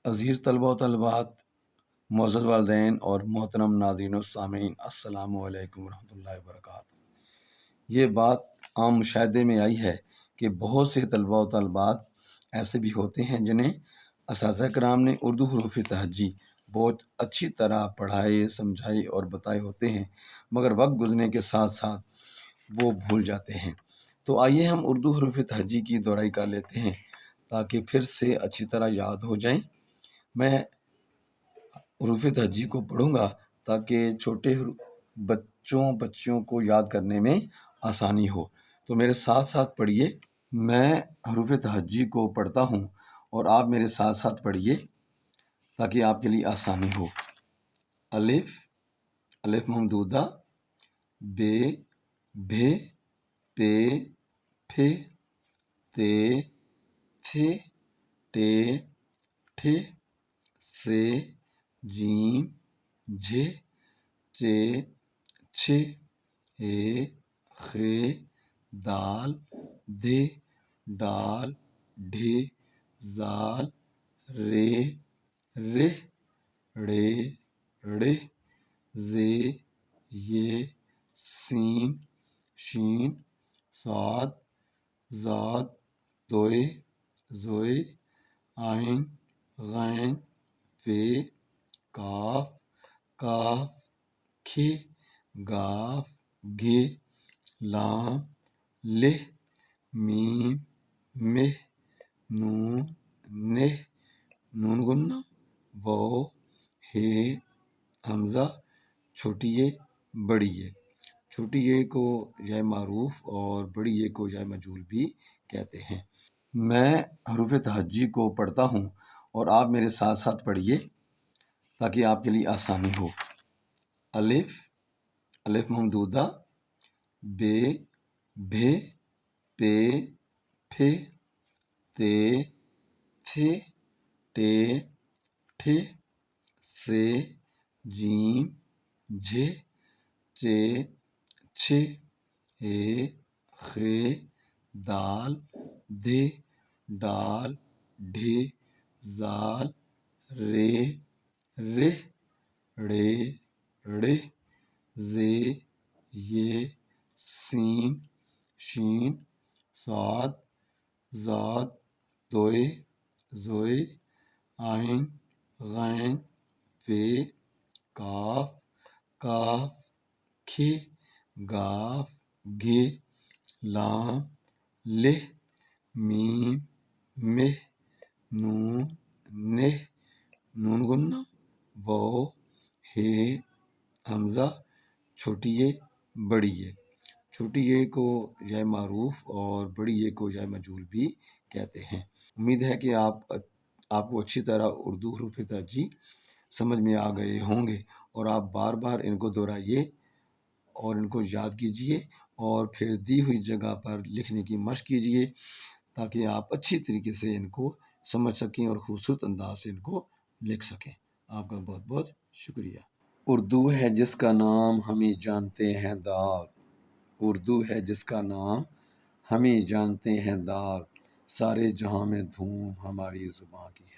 عزیز طلبہ و طالبات، معزز والدین اور محترم ناظرین و سامعین، السلام علیکم ورحمۃ اللہ وبرکاتہ۔ یہ بات عام مشاہدے میں آئی ہے کہ بہت سے طلبہ و طالبات ایسے بھی ہوتے ہیں جنہیں اساتذہ کرام نے اردو حروف تہجی بہت اچھی طرح پڑھائے، سمجھائے اور بتائے ہوتے ہیں، مگر وقت گزرنے کے ساتھ ساتھ وہ بھول جاتے ہیں۔ تو آئیے ہم اردو حروف تہجی کی دہرائی کر لیتے ہیں تاکہ پھر سے اچھی طرح یاد ہو جائیں۔ میں حروف تہجی کو پڑھوں گا تاکہ چھوٹے بچیوں کو یاد کرنے میں آسانی ہو، تو میرے ساتھ ساتھ پڑھیے۔ میں حروف تہجی کو پڑھتا ہوں اور آپ میرے ساتھ ساتھ پڑھیے تاکہ آپ کے لیے آسانی ہو۔ الف، الف ممدودہ، بے، بھے، پے، پھے، تے، تھے، ٹے، ٹھے، سے، جیم، جھے، چے، چھے، اے، خے، دال، دے، ڈال، ڈھے، زال، رے، رہ، ڑے، ڑے، زے، یہ، سین، شین، صاد، ضاد، طوئے، ذوئے، عین، غین، فے، کاف، کاف، کھے، گاف، گھے، لام، لہ، میم، مہ، نون، نہ، نون گنہ، واو، ہے، حمزہ، چھوٹی یہ، بڑی یہ۔ چھوٹی یہ کو یا معروف اور بڑی یہ کو یا مجہول بھی کہتے ہیں۔ میں حروف تہجی کو پڑھتا ہوں اور آپ میرے ساتھ ساتھ پڑھیے تاکہ آپ کے لیے آسانی ہو۔ الف، الف ممدودہ، بے، بھے، پے، پھے، تے، تھے، ٹے، ٹھے، سے، جیم، جھے، چے، چھے، اے، خے، دال، دے، ڈال، ڈھے، زال، رے، رہ، ڑے، ڑے، زے، یہ، سین، شین، صاد، ضاد، طوئے، ذوئے، عین، غین، فے، کاف، کاف، کھے، گاف، گھے، لام، لہ، میم، مہ، نون، نہ، نون گنہ، واو، ہے، حمزہ، چھوٹی یہ، بڑی یہ۔ چھوٹی یہ کو یا معروف اور بڑی یہ کو یا مجہول بھی کہتے ہیں۔ امید ہے کہ آپ کو اچھی طرح اردو حروف تہجی سمجھ میں آ گئے ہوں گے، اور آپ بار بار ان کو دہرائیے اور ان کو یاد کیجیے اور پھر دی ہوئی جگہ پر لکھنے کی مشق کیجیے تاکہ آپ اچھی طریقے سے ان کو سمجھ سکیں اور خوبصورت انداز سے ان کو لکھ سکیں۔ آپ کا بہت بہت شکریہ۔ اردو ہے جس کا نام ہمیں جانتے ہیں داغ، اردو ہے جس کا نام ہمیں جانتے ہیں داغ، سارے جہاں میں دھوم ہماری زباں کی ہے۔